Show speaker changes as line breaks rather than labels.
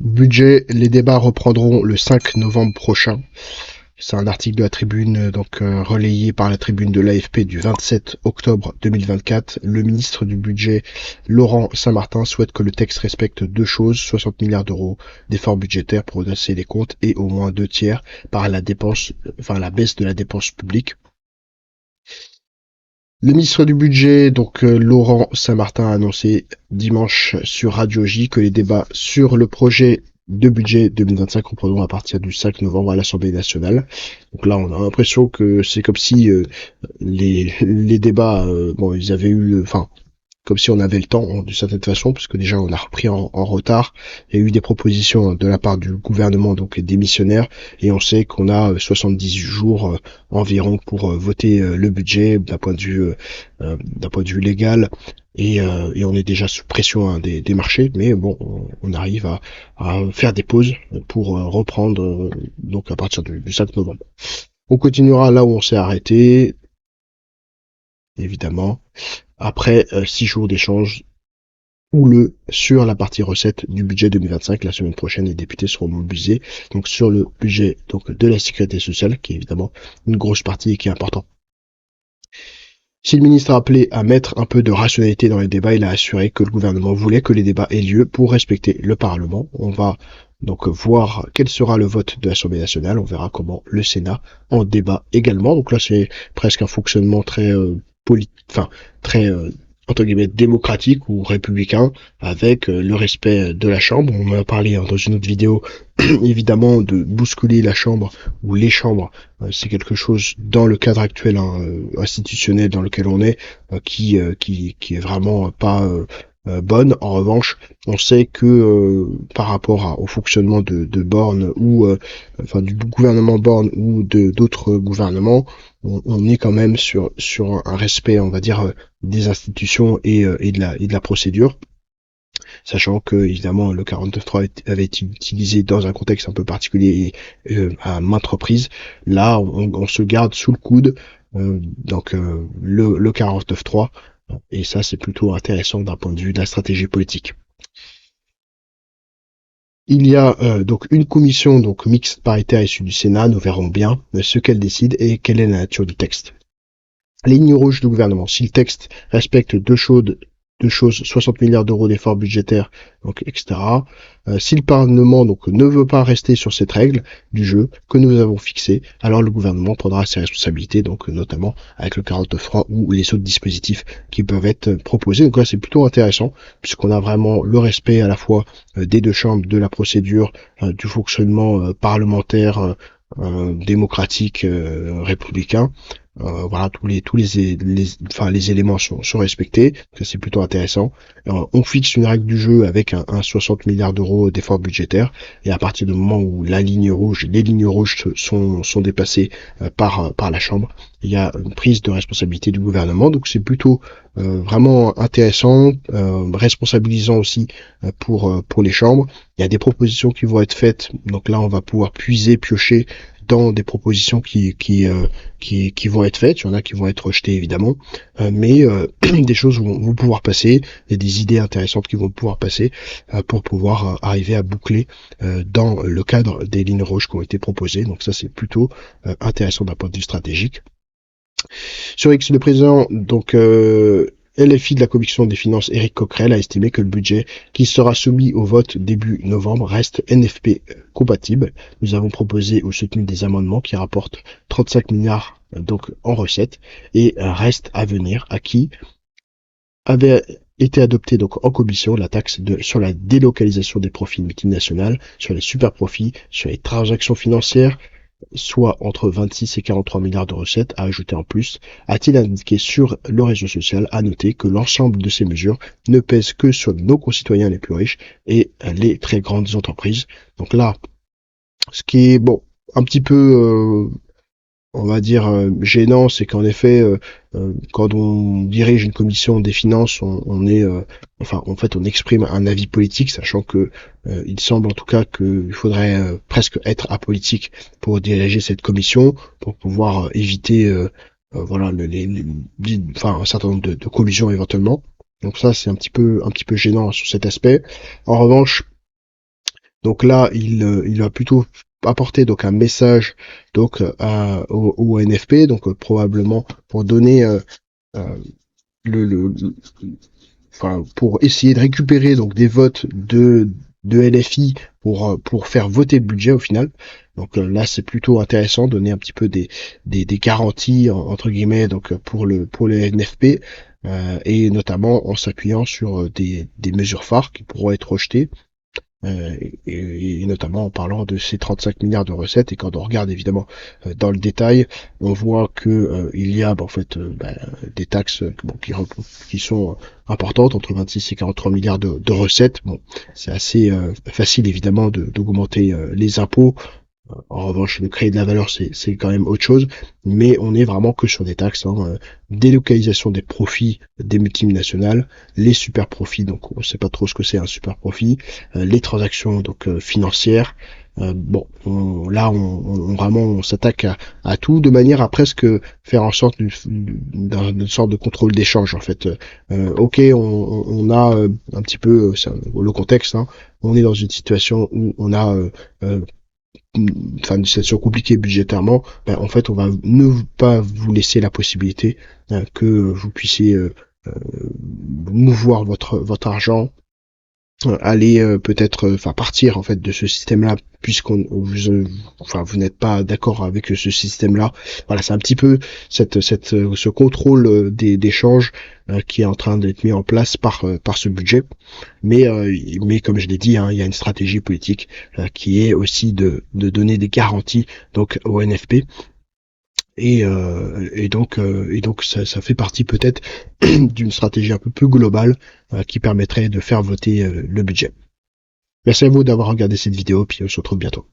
Budget, les débats reprendront le 5 novembre prochain. C'est un article de la Tribune, relayé par la Tribune de l'AFP du 27 octobre 2024. Le ministre du Budget, Laurent Saint-Martin, souhaite que le texte respecte deux choses: 60 milliards d'euros d'efforts budgétaires pour redresser les comptes et au moins deux tiers par la baisse de la dépense publique. Le ministre du Budget, Laurent Saint-Martin, a annoncé dimanche sur Radio J que les débats sur le projet de budget 2025 reprendront à partir du 5 novembre à l'Assemblée nationale. Donc là, on a l'impression que c'est comme si les débats, ils avaient eu, comme si on avait le temps, d'une certaine façon, puisque déjà on a repris en retard. Il y a eu des propositions de la part du gouvernement, donc démissionnaire, et on sait qu'on a 78 jours environ pour voter le budget d'un point de vue légal, et on est déjà sous pression, hein, des marchés, mais bon, on arrive à faire des pauses pour reprendre donc à partir du 5 novembre. On continuera là où on s'est arrêté, évidemment, après 6 jours d'échange houleux sur la partie recette du budget 2025. La semaine prochaine, les députés seront mobilisés donc sur le budget de la sécurité sociale, qui est évidemment une grosse partie et qui est important. Si le ministre a appelé à mettre un peu de rationalité dans les débats, il a assuré que le gouvernement voulait que les débats aient lieu pour respecter le Parlement. On va donc voir quel sera le vote de l'Assemblée nationale. On verra comment le Sénat en débat également. Donc là, c'est presque un fonctionnement très très entre guillemets démocratique ou républicain, avec le respect de la Chambre. On en a parlé, hein, dans une autre vidéo, évidemment, de bousculer la Chambre ou les chambres. C'est quelque chose dans le cadre actuel, hein, institutionnel dans lequel on est, qui est vraiment pas bonne. En revanche, on sait que par rapport au fonctionnement de Borne ou du gouvernement Borne ou de d'autres gouvernements, on est quand même sur un respect, on va dire, des institutions et de la procédure, sachant que évidemment le 49.3 avait été utilisé dans un contexte un peu particulier et à maintes reprises. Là, on se garde sous le coude le 49.3, et ça c'est plutôt intéressant d'un point de vue de la stratégie politique. Il y a donc une commission mixte paritaire issue du Sénat. Nous verrons bien ce qu'elle décide et quelle est la nature du texte. Ligne rouge du gouvernement: si le texte respecte deux choses, 60 milliards d'euros d'efforts budgétaires, etc. Si le Parlement ne veut pas rester sur cette règle du jeu que nous avons fixée, alors le gouvernement prendra ses responsabilités, notamment avec le 49.3 ou les autres dispositifs qui peuvent être proposés. Donc là, c'est plutôt intéressant, puisqu'on a vraiment le respect à la fois des deux chambres, de la procédure, du fonctionnement parlementaire, démocratique, républicain. Voilà, les éléments sont respectés. Ça, c'est plutôt intéressant. On fixe une règle du jeu avec un 60 milliards d'euros d'efforts budgétaires, et à partir du moment où les lignes rouges sont dépassées par la Chambre, il y a une prise de responsabilité du gouvernement. Donc c'est plutôt vraiment intéressant, responsabilisant aussi pour les chambres. Il y a des propositions qui vont être faites. Donc là, on va pouvoir piocher dans des propositions qui vont être faites. Il y en a qui vont être rejetées, évidemment, mais des choses vont pouvoir passer, et des idées intéressantes qui vont pouvoir passer pour pouvoir arriver à boucler dans le cadre des lignes rouges qui ont été proposées. Donc ça, c'est plutôt intéressant d'un point de vue stratégique. Sur X, le président LFI de la Commission des finances, Éric Coquerel, a estimé que le budget qui sera soumis au vote début novembre reste NFP compatible. Nous avons proposé ou soutenu des amendements qui rapportent 35 milliards en recettes, et reste à venir à qui avait été adopté en commission la taxe sur la délocalisation des profits multinationaux, sur les super profits, sur les transactions financières, soit entre 26 et 43 milliards de recettes à ajouter en plus, a-t-il indiqué sur le réseau social. À noter que l'ensemble de ces mesures ne pèsent que sur nos concitoyens les plus riches et les très grandes entreprises. Donc là, ce qui est un petit peu on va dire gênant, c'est qu'en effet, quand on dirige une commission des finances, on est, on exprime un avis politique, sachant que il semble en tout cas qu'il faudrait presque être apolitique pour diriger cette commission, pour pouvoir éviter, un certain nombre de collusions éventuellement. Donc ça, c'est un petit peu gênant sur cet aspect. En revanche, Donc là, il va plutôt apporter donc un message donc au NFP, donc probablement pour donner euh, le enfin pour essayer de récupérer donc des votes de LFI pour faire voter le budget au final. Donc là c'est plutôt intéressant, donner un petit peu des garanties entre guillemets donc pour le NFP, et notamment en s'appuyant sur des mesures phares qui pourront être rejetées, et notamment en parlant de ces 35 milliards de recettes. Et quand on regarde évidemment dans le détail, on voit que il y a en fait des taxes qui sont importantes, entre 26 et 43 milliards de recettes. Bon, c'est assez facile évidemment d'augmenter les impôts. En revanche, le créer de la valeur, c'est quand même autre chose. Mais on est vraiment que sur des taxes, hein, délocalisation des profits des multinationales, les super profits, donc on ne sait pas trop ce que c'est un super profit, les transactions donc financières. Vraiment on s'attaque à tout de manière à presque faire en sorte d'une sorte de contrôle d'échange en fait. Ok, on a un petit peu le contexte, hein, on est dans une situation où on a une situation compliquée budgétairement, en fait, on va ne pas vous laisser la possibilité que vous puissiez mouvoir votre argent, aller peut-être, partir en fait de ce système-là, puisqu'on vous n'êtes pas d'accord avec ce système-là. Voilà, c'est un petit peu ce contrôle des changes qui est en train d'être mis en place par ce budget. Mais comme je l'ai dit, hein, il y a une stratégie politique qui est aussi de donner des garanties donc au NFP. Et donc ça fait partie peut-être d'une stratégie un peu plus globale qui permettrait de faire voter le budget. Merci à vous d'avoir regardé cette vidéo, puis on se retrouve bientôt.